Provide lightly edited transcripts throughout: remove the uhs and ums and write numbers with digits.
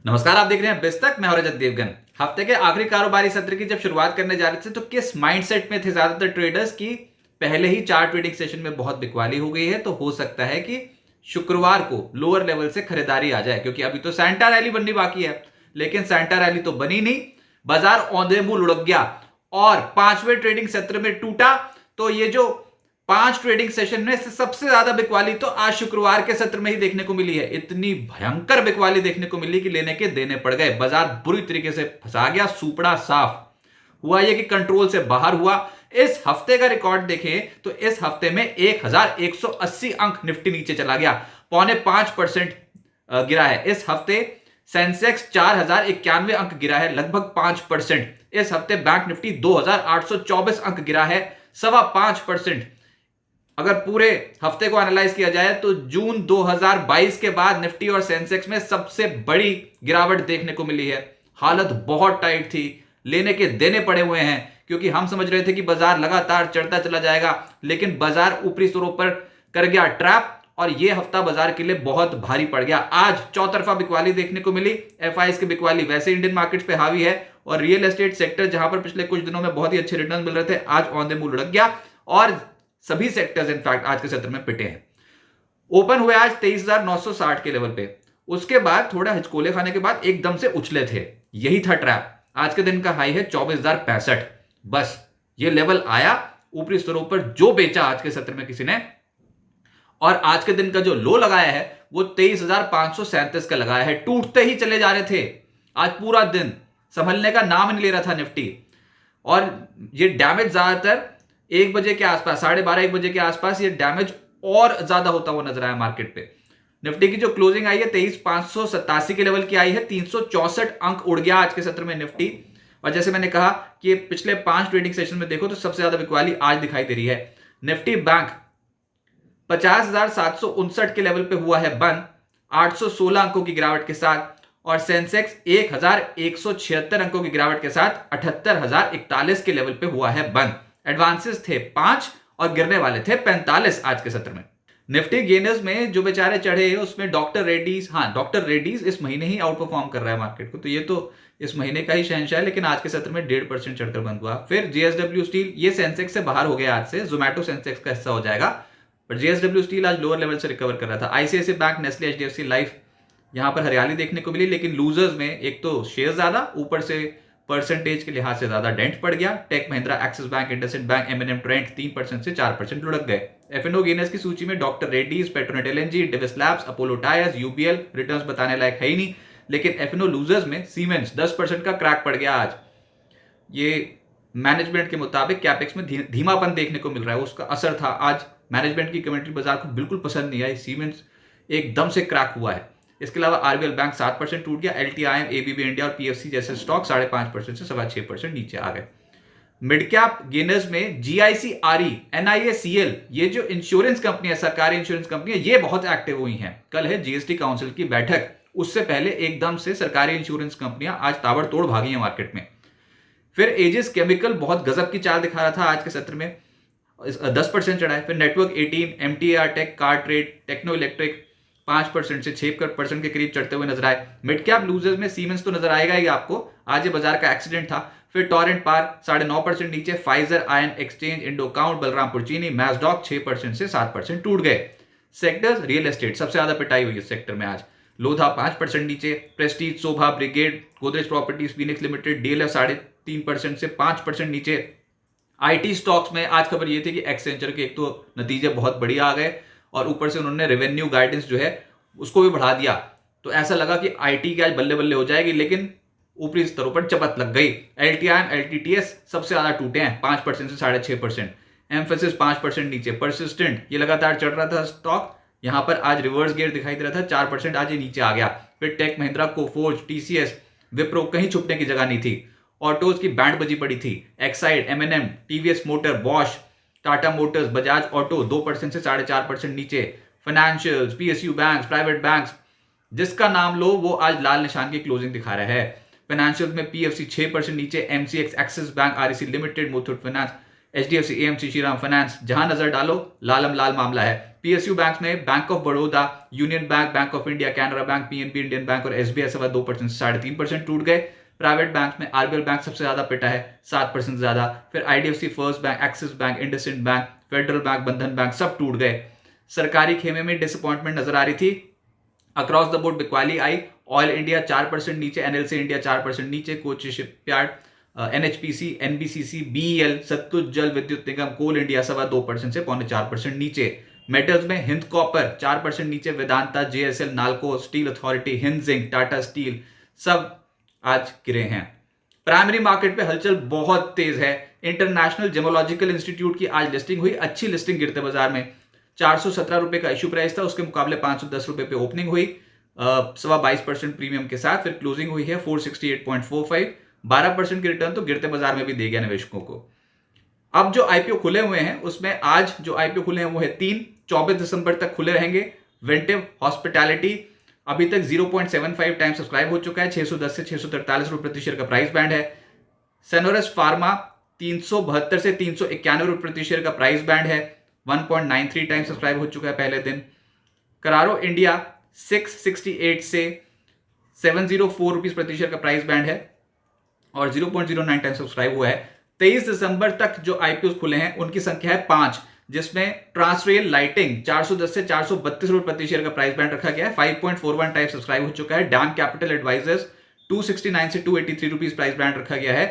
नमस्कार, आप देख रहे हैं बिस्तक। मैं हूं रजत देवगन। हफ्ते के आखिरी कारोबारी सत्र की जब शुरुआत करने जा रहे थे तो किस माइंडसेट में थे ज्यादातर ट्रेडर्स की पहले ही 4 ट्रेडिंग सेशन में बहुत बिकवाली हो गई है, तो हो सकता है कि शुक्रवार को लोअर लेवल से खरीदारी आ जाए, क्योंकि अभी तो सैंटा रैली बननी बाकी है। लेकिन सैंटा रैली तो बनी नहीं, बाजार औंधे मुंह लुढ़क गया और 5वें ट्रेडिंग सत्र में टूटा। तो ये जो 5 ट्रेडिंग सेशन में से सबसे ज्यादा बिकवाली तो आज शुक्रवार के सत्र में ही देखने को मिली है। इतनी भयंकर बिकवाली देखने को मिली कि लेने के देने पड़ गए। बाजार बुरी तरीके से फंसा गया, सुपड़ा साफ हुआ। यह कि कंट्रोल से बाहर हुआ। इस हफ्ते का रिकॉर्ड देखें तो इस हफ्ते में 1180 अंक निफ्टी नीचे चला गया, 0.5% गिरा है। इस हफ्ते सेंसेक्स 4091 अंक गिरा है, लगभग 5%। इस हफ्ते बैंक निफ्टी 2824 अंक गिरा है, 5.25%। अगर पूरे हफ्ते को एनालाइज किया जाए तो जून 2022 के बाद निफ्टी और सेंसेक्स में सबसे बड़ी गिरावट देखने को मिली है। हालत बहुत टाइट थी, लेने के देने पड़े हुए हैं, क्योंकि हम समझ रहे थे कि बाजार लगातार चढ़ता चला जाएगा, लेकिन बाजार ऊपरी स्तरों पर कर गया ट्रैप और यह हफ्ता बाजार के लिए बहुत भारी पड़ गया। आज चौतरफा बिकवाली देखने को मिली। एफआईएस की बिकवाली वैसे इंडियन मार्केट्स पे हावी है और रियल एस्टेट सेक्टर, जहां पर पिछले कुछ दिनों में बहुत ही अच्छे रिटर्न मिल रहे थे, आज औंधे मुंह लुढ़क गया और सभी सेक्टर्स इनफैक्ट आज के सत्र में पिटे हैं। ओपन हुए आज 23,960 के लेवल पे, उसके बाद थोड़ा हिचकोले खाने के बाद एकदम से उछले थे। यही था ट्रैप। आज के दिन का हाई है 24,065। बस ये लेवल आया ऊपरी स्तरों पर, जो बेचा आज के सत्र में किसी ने, और आज के दिन का जो लो लगाया है वो 23,537 का लगाया है। टूटते ही चले जा रहे थे। आज पूरा दिन संभलने का नाम नहीं ले रहा था निफ्टी, और ये डैमेज ज्यादातर 1 बजे के आसपास, 12:30 1 बजे के आसपास ये डैमेज और ज्यादा होता हुआ नजर आया मार्केट पे। निफ्टी की जो क्लोजिंग आई है 23,587 के लेवल की आई है, 364 अंक उड़ गया आज के सत्र में निफ्टी। और जैसे मैंने कहा कि पिछले 5 ट्रेडिंग सेशन में देखो तो सबसे ज्यादा बिकवाली आज दिखाई दे रही है। निफ्टी बैंक 50,759 के लेवल पे हुआ है बंद, 816 अंकों की गिरावट के साथ, और सेंसेक्स 1,176 अंकों की गिरावट के साथ 78,041 के लेवल पे हुआ है बंद। एडवांसेस थे 5 और गिरने वाले थे 45 आज के सत्र में। निफ्टी गेनर्स में जो बेचारे चढ़े उसमें डॉक्टर रेड्डीज इस महीने ही आउट परफॉर्म कर रहा है मार्केट को, तो ये तो इस महीने का ही शहंशाह है, लेकिन आज के सत्र में 1.5% चढ़कर बंद हुआ। फिर जेएसडब्ल्यू स्टील, ये सेंसेक्स से बाहर हो गया, आज से जोमेटो सेंसेक्स का हिस्सा हो जाएगा, पर जेएसडब्ल्यू स्टील आज लोअर लेवल से रिकवर कर रहा था। ICICI bank, Nestle, HDFC life, यहां पर हरियाली देखने को मिली, लेकिन लूजर्स में एक तो शेयर ज्यादा, ऊपर से परसेंटेज के लिहाज से ज्यादा डेंट पड़ गया। Tech Mahindra, Axis bank, IndusInd bank, M&M trend 3% से 4% लुढ़क गए। एफएनओ गेनर्स की सूची में doctor Reddy's, Petronet LNG, Divi's labs, Apollo tyres, UPL returns बताने लायक है ही नहीं। लेकिन एफएनओ लूजर्स में सीमेंस 10% का क्रैक पड़ गया आज। ये मैनेजमेंट के मुताबिक कैपेक्स में धीमापन देखने को मिल रहा है, उसका असर था। आज मैनेजमेंट की कमेंट्री बाजार को बिल्कुल पसंद नहीं आई, सीमेंस एकदम से क्रैक हुआ है। इसके अलावा आरबीएल बैंक 7% टूट गया। एलटीआईएम, एबीबी इंडिया और पीएफसी जैसे स्टॉक 5.5% से 6.25% नीचे आ गए। मिड कैप गेनर्स में जीआईसी, आरई, एनआईएसीएल, ये जो इंश्योरेंस कंपनी है, सरकारी इंश्योरेंस कंपनी है, ये बहुत एक्टिव हुई हैं। कल है जीएसटी काउंसिल की बैठक, उससे पहले एकदम से सरकारी इंश्योरेंस कंपनियां आज ताबड़तोड़ भागी हैं मार्केट में। फिर एजिस केमिकल बहुत गजब की चाल दिखा रहा था आज के सत्र में, 10% चढ़ा है। फिर network 18, MTAR tech, car trade, techno electric 5% से 6% के करीब चढ़ते हुए नजर आए। मिड कैप लूजर्स में सीमेंस तो नजर आएगा ही आपको, आज ये बाजार का एक्सीडेंट था। फिर टॉरेंट पार 9.5% नीचे, Pfizer, ion exchange, Indo count, Balrampur चीनी, मैसडॉक 6% से 7% टूट गए। सेक्टर्स, रियल एस्टेट सबसे ज्यादा पिटाई हुई है सेक्टर में आज। लोधा 5% नीचे, Prestige, Sobha, Brigade, Godrej properties, Phoenix limited, DLF 3.5% से 5% नीचे। आईटी स्टॉक्स में आज खबर ये थी कि एक्सेंचर के एक तो नतीजे बहुत बढ़िया आ गए और ऊपर से उन्होंने रेवेन्यू गाइडेंस जो है उसको भी बढ़ा दिया, तो ऐसा लगा कि आईटी की आज बल्ले बल्ले हो जाएगी, लेकिन ऊपरी स्तरों पर चपत लग गई। एलटीआईएम, एलटीटीएस सबसे ज्यादा टूटे हैं, 5% से 6.5%। एम्फेसिस 5% नीचे। परसिस्टेंट, ये लगातार चढ़ रहा था स्टॉक, यहां पर आज रिवर्स गियर दिखाई दे रहा था, 4% आज ये नीचे आ गया। फिर tech Mahindra, Coforge, TCS, Wipro, कहीं छुपने की जगह नहीं थी। ऑटोज की बैंड बजी पड़ी थी। Exide, M&M, TVS motor, Bosch, Tata motors, Bajaj auto 2% से 4.5% नीचे। Financials, PSU bank, private banks, जिसका नाम लो वो आज लाल निशान की क्लोजिंग दिखा रहा है। फाइनेंशियल्स में पीएफसी 6% नीचे, MCX, axis bank, REC limited, Muthoot finance, HDFC, AMC, Shriram finance, जहां नजर डालो लालम लाल मामला है। PSU बैंक में bank of Baroda, union bank, bank of India, Canara bank, PNB, Indian bank और SBI सवा 2% से 3.5% टूट गए। प्राइवेट बैंक में RBL बैंक सबसे ज्यादा पिटा है, 7% ज्यादा। फिर IDFC first bank, axis bank, IndusInd bank, federal bank, बंधन बैंक सब टूट गए। सरकारी खेमे में डिसअपॉइंटमेंट नजर आ रही थी। अक्रॉस द बोर्ड बिकवाली आई। ऑयल इंडिया 4% नीचे, NLC इंडिया 4% नीचे, Kochi shipyard, NHPC, NBCC, BEL, Satluj Jal Vidyut निगम, कोल इंडिया सवा 2% से 3.25% नीचे। मेटल्स में हिंद कॉपर 4% नीचे, Vedanta, JSL, NALCO, steel authority, Hind zinc, Tata steel सब आज गिरे हैं। प्राइमरी मार्केट पे हलचल बहुत तेज है। इंटरनेशनल जेमोलॉजिकल इंस्टीट्यूट की आज लिस्टिंग हुई, अच्छी लिस्टिंग गिरते बाजार में। 417 रुपए का इश्यू प्राइस था, उसके मुकाबले 510 रुपए पे ओपनिंग हुई, 22% प्रीमियम के साथ। फिर क्लोजिंग हुई है 468.45, 12% की रिटर्न तो गिरते बाजार में भी दे गया निवेशकों को। अब जो IPO खुले हुए हैं उसमें आज जो IPO खुले हैं वो है 3, 24 दिसंबर तक खुले रहेंगे। वेंटिव हॉस्पिटैलिटी अभी तक 0.75 टाइम सब्सक्राइब हो चुका है, 610 से 643 रुपए प्रति शेयर का प्राइस बैंड है। सेनोरस फार्मा 372 से 391 रुपए प्रति शेयर का प्राइस बैंड है, 1.93 टाइम सब्सक्राइब हो चुका है पहले दिन। करारो इंडिया 668 से 704 रुपीज प्रति शेयर का प्राइस बैंड है और 0.09 टाइम सब्सक्राइब हुआ है। 23 दिसंबर तक जो IPOs खुले हैं उनकी संख्या है 5, जिसमें ट्रांसरेल लाइटिंग 410 से 432 रुपए प्रति शेयर का प्राइस बैंड रखा गया है, 5.41 टाइम सब्सक्राइब हो चुका है। डैम कैपिटल एडवाइजर्स 269 से 283 रुपीज प्राइस बैंड रखा गया है,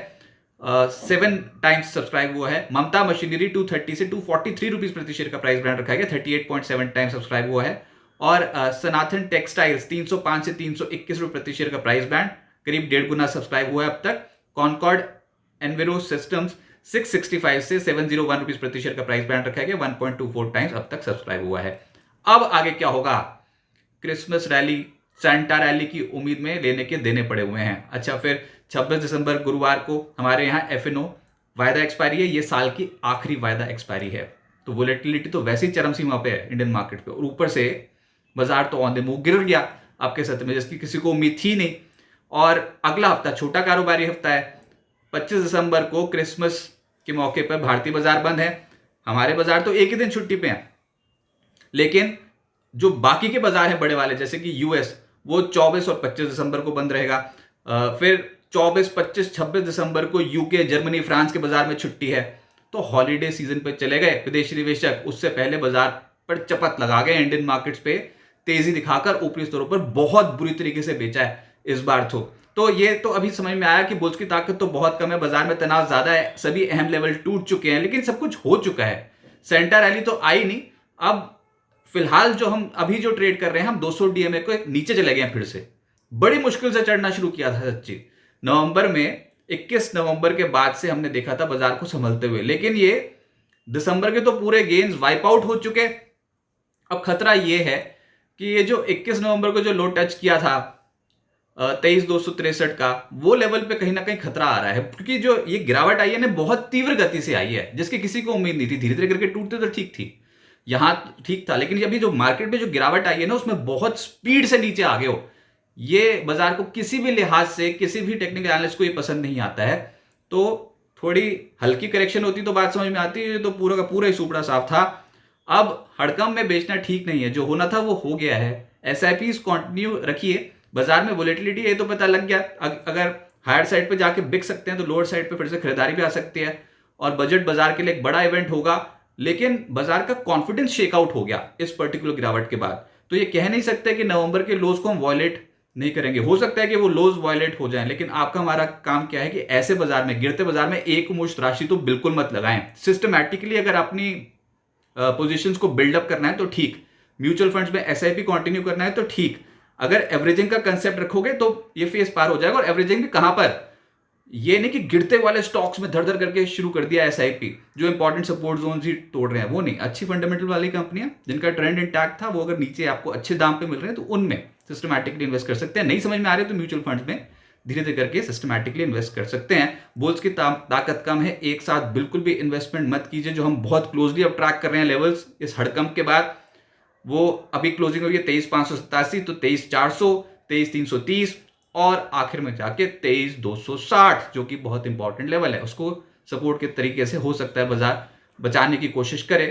7 टाइम्स सब्सक्राइब हुआ है। ममता मशीनरी 230 से 243 रुपीज प्रति शेयर का प्राइस बैंड रखा गया, 38.7 टाइम सब्सक्राइब हुआ है। और सनातन टेक्सटाइल्स 305 से 321 रुपए प्रति शेयर का प्राइस बैंड, करीब 1.5 गुना सब्सक्राइब हुआ है अब तक। कॉनकॉर्ड एनवेरो सिस्टम्स 665 से 701 रुपीज प्रति शेयर का प्राइस बैंड रखा गया, 1.24 टाइम्स अब तक सब्सक्राइब हुआ है। अब आगे क्या होगा? क्रिसमस रैली, सेंटा रैली की उम्मीद में लेने के देने पड़े हुए हैं। अच्छा, फिर 26 दिसंबर गुरुवार को हमारे यहाँ FNO वायदा एक्सपायरी है, ये साल की आखिरी वायदा एक्सपायरी है। तो वोलेटिलिटी तो वैसे ही चरम सीमा पे है इंडियन मार्केट पे, और ऊपर से बाजार तो ऑन द मूव गिर गया आपके सत्र में, जिसकी किसी को उम्मीद थी नहीं। और अगला हफ्ता छोटा कारोबारी हफ्ता है। 25 दिसंबर को क्रिसमस के मौके पर भारतीय बाजार बंद है। हमारे बाजार तो एक ही दिन छुट्टी पे हैं, लेकिन जो बाकी के बाजार हैं बड़े वाले जैसे कि US, वो 24 और 25 दिसंबर को बंद रहेगा। फिर 24, 25, 26 दिसंबर को UK, जर्मनी, फ्रांस के बाजार में छुट्टी है। तो हॉलीडे सीजन पे चले गए विदेशी निवेशक, उससे पहले बाजार पर चपत लगा गए। इंडियन मार्केट्स पे तेजी दिखाकर ऊपरी स्तरों पर बहुत बुरी तरीके से बेचा है इस बार। तो ये तो अभी समझ में आया कि बुल्स की ताकत तो बहुत कम है, बाजार में तनाव ज्यादा है, सभी अहम लेवल टूट चुके हैं, लेकिन सब कुछ हो चुका है। सेंटा रैली तो आई नहीं। अब फिलहाल जो हम अभी जो ट्रेड कर रहे हैं, हम 200 DMA को नीचे चले गए हैं फिर से। बड़ी मुश्किल से चढ़ना शुरू किया था सच्ची नवंबर में, 21 नवंबर के बाद से हमने देखा था बाजार को संभलते हुए, लेकिन ये दिसंबर के तो पूरे गेन्स वाइप आउट हो चुके। अब खतरा ये है कि ये जो 21 नवंबर को जो लो टच किया था 23,263 का, वो लेवल पे कहीं ना कहीं खतरा आ रहा है, क्योंकि जो ये गिरावट आई है ना बहुत तीव्र गति से आई है, जिसकी किसी को उम्मीद नहीं थी। धीरे धीरे करके टूटते तो ठीक थी, यहां ठीक था, लेकिन अभी जो मार्केट में जो गिरावट आई है ना उसमें बहुत स्पीड से नीचे आ गए हो। ये बाजार को किसी भी लिहाज से, किसी भी टेक्निकल एनालिस्ट को ये पसंद नहीं आता है। तो थोड़ी हल्की करेक्शन होती तो बात समझ में आती है, तो पूरा का पूरा ही सुपड़ा साफ था। अब हड़कम में बेचना ठीक नहीं है, जो होना था वो हो गया है। SIPs कंटिन्यू रखिए, बाजार में वोलेटिलिटी ये तो पता लग गया, अगर हायर साइड पे जाके बिक सकते हैं तो लोअर साइड पे फिर से खरीदारी भी आ सकती है। और बजट बाजार के लिए एक बड़ा इवेंट होगा, लेकिन बाजार का कॉन्फिडेंस शेकआउट हो गया इस पर्टिकुलर गिरावट के बाद। तो ये कह नहीं सकते कि नवंबर के लोज को हम वॉयलेट नहीं करेंगे, हो सकता है कि वो लोज वॉयलेट हो जाएं, लेकिन आपका हमारा काम क्या है कि ऐसे बाजार में, गिरते बाजार में एक मुश्त राशि तो बिल्कुल मत लगाएं। सिस्टमैटिकली अगर अपनी पोजीशंस को बिल्डअप करना है तो ठीक, म्यूचुअल फंड्स में SIP कंटिन्यू करना है तो ठीक। अगर एवरेजिंग का कंसेप्ट रखोगे तो ये फेस पार हो जाएगा। और एवरेजिंग भी कहां पर, ये नहीं कि गिरते वाले स्टॉक्स में धर धर करके शुरू कर दिया SIP, जो इंपॉर्टेंट सपोर्ट जोन ही तोड़ रहे हैं, वो नहीं। अच्छी फंडामेंटल वाली कंपनियां जिनका ट्रेंड इंटैक्ट था, वो अगर नीचे आपको अच्छे दाम पे मिल रहे हैं तो उनमें सिस्टमैटिकली इन्वेस्ट कर सकते हैं। नहीं समझ में आ रहे तो म्यूचुअल फंड्स में धीरे धीरे करके सिस्टमैटिकली इन्वेस्ट कर सकते हैं। बुल्स की ताकत कम है, एक साथ बिल्कुल भी इन्वेस्टमेंट मत कीजिए। जो हम बहुत क्लोजली अब ट्रैक कर रहे हैं लेवल्स इस हड़कंप के बाद, वो अभी क्लोजिंग हुई है 23,587, तो 23,400, 23,330 और आखिर में जाके 23,260, जो कि बहुत इंपॉर्टेंट लेवल है। उसको सपोर्ट के तरीके से हो सकता है बाजार बचाने की कोशिश करे।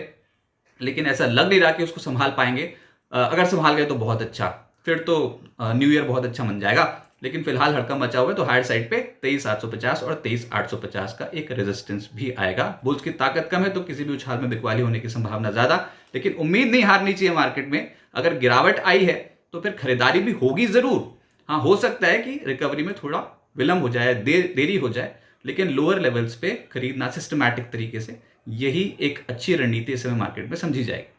लेकिन ऐसा लग नहीं रहा कि उसको संभाल पाएंगे। अगर संभाल गए तो बहुत अच्छा, फिर तो न्यू ईयर बहुत अच्छा मन जाएगा। लेकिन फिलहाल हड़कंप मचा हुआ है, तो हायर साइड पे 23,850 और 23,850 का एक रेजिस्टेंस भी आएगा। बुल्स की ताकत कम है तो किसी भी उछाल में बिकवाली होने की संभावना ज्यादा, लेकिन उम्मीद नहीं हारनी चाहिए मार्केट में। अगर गिरावट आई है तो फिर खरीदारी भी होगी जरूर। हाँ, हो सकता है कि रिकवरी में थोड़ा विलंब हो जाए, देरी हो जाए, लेकिन लोअर लेवल्स पे खरीदना सिस्टमैटिक तरीके से, यही एक अच्छी रणनीति इस समय मार्केट में समझी जाएगी।